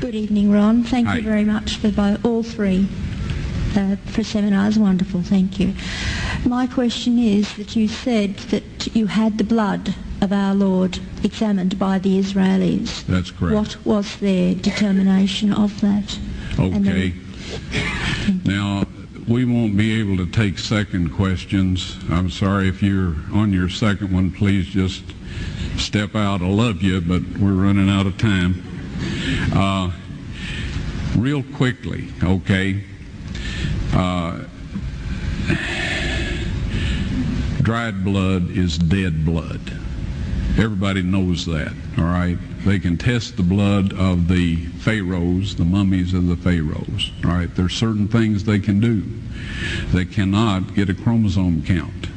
Good evening, Ron. Thank Hi. you very much for all three for seminars. Wonderful, thank you. My question is that you said that you had the blood of our Lord examined by the Israelis. That's correct. What was their determination of that? Okay. Now, we won't be able to take second questions. I'm sorry if you're on your second one, please just step out. I love you, but we're running out of time. Real quickly, okay. Dried blood is dead blood. Everybody knows that, all right? They can test the blood of the pharaohs, the mummies of the pharaohs, all right? There's certain things they can do. They cannot get a chromosome count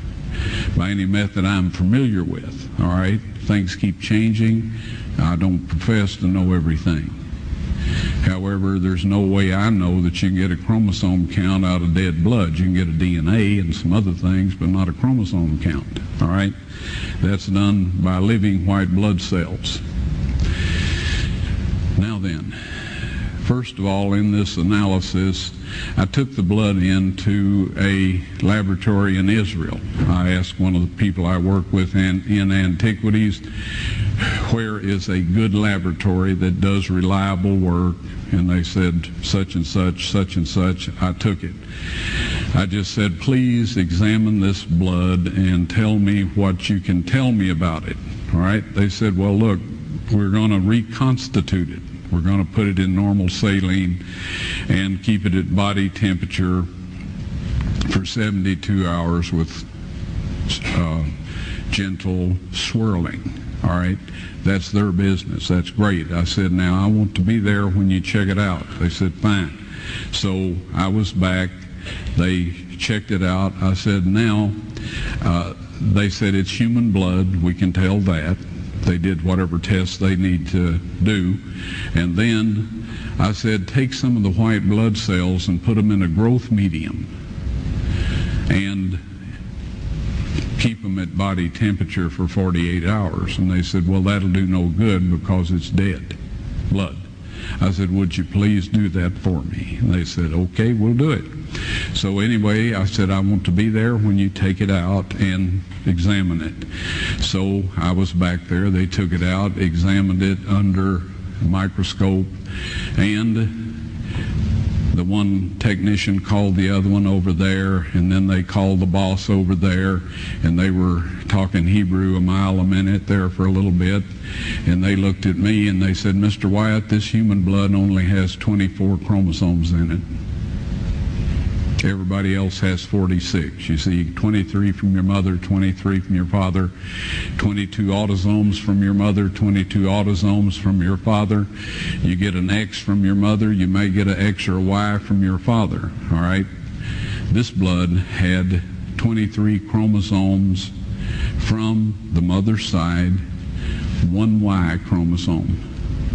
by any method I'm familiar with, all right? Things keep changing. I don't profess to know everything. However, there's no way I know that you can get a chromosome count out of dead blood. You can get a DNA and some other things, but not a chromosome count, all right? That's done by living white blood cells. Now then, first of all, in this analysis, I took the blood into a laboratory in Israel. I asked one of the people I work with in antiquities, where is a good laboratory that does reliable work? And they said, such and such, such and such. I took it. I just said, please examine this blood and tell me what you can tell me about it. All right? They said, well, look, we're going to reconstitute it. We're going to put it in normal saline and keep it at body temperature for 72 hours with gentle swirling. All right? That's their business. That's great. I said, now I want to be there when you check it out. They said, fine. So I was back. They checked it out. I said, now, they said it's human blood. We can tell that. They did whatever tests they need to do. And then I said, take some of the white blood cells and put them in a growth medium and keep them at body temperature for 48 hours. And they said, well, that'll do no good because it's dead blood. I said, would you please do that for me? And they said, okay, we'll do it. So anyway, I said, I want to be there when you take it out and examine it. So I was back there. They took it out, examined it under a microscope, and the one technician called the other one over there, and then they called the boss over there, and they were talking Hebrew a mile a minute there for a little bit, and they looked at me and they said, Mr. Wyatt, this human blood only has 24 chromosomes in it. Everybody else has 46. You see, 23 from your mother, 23 from your father, 22 autosomes from your mother, 22 autosomes from your father. You get an X from your mother, you may get an X or a Y from your father, all right? This blood had 23 chromosomes from the mother's side, one Y chromosome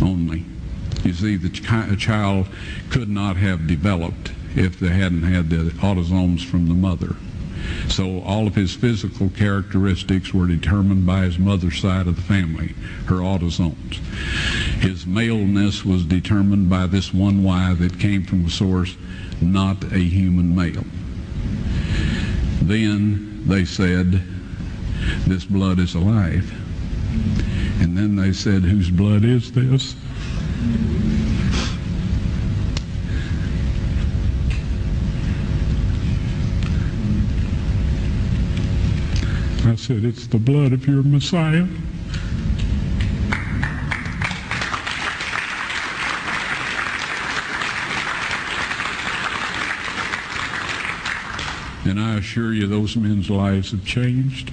only. You see, a child could not have developed if they hadn't had the autosomes from the mother. So all of his physical characteristics were determined by his mother's side of the family, her autosomes. His maleness was determined by this one Y that came from a source, not a human male. Then they said, this blood is alive. And then they said, whose blood is this? I said, it's the blood of your Messiah. And I assure you those men's lives have changed.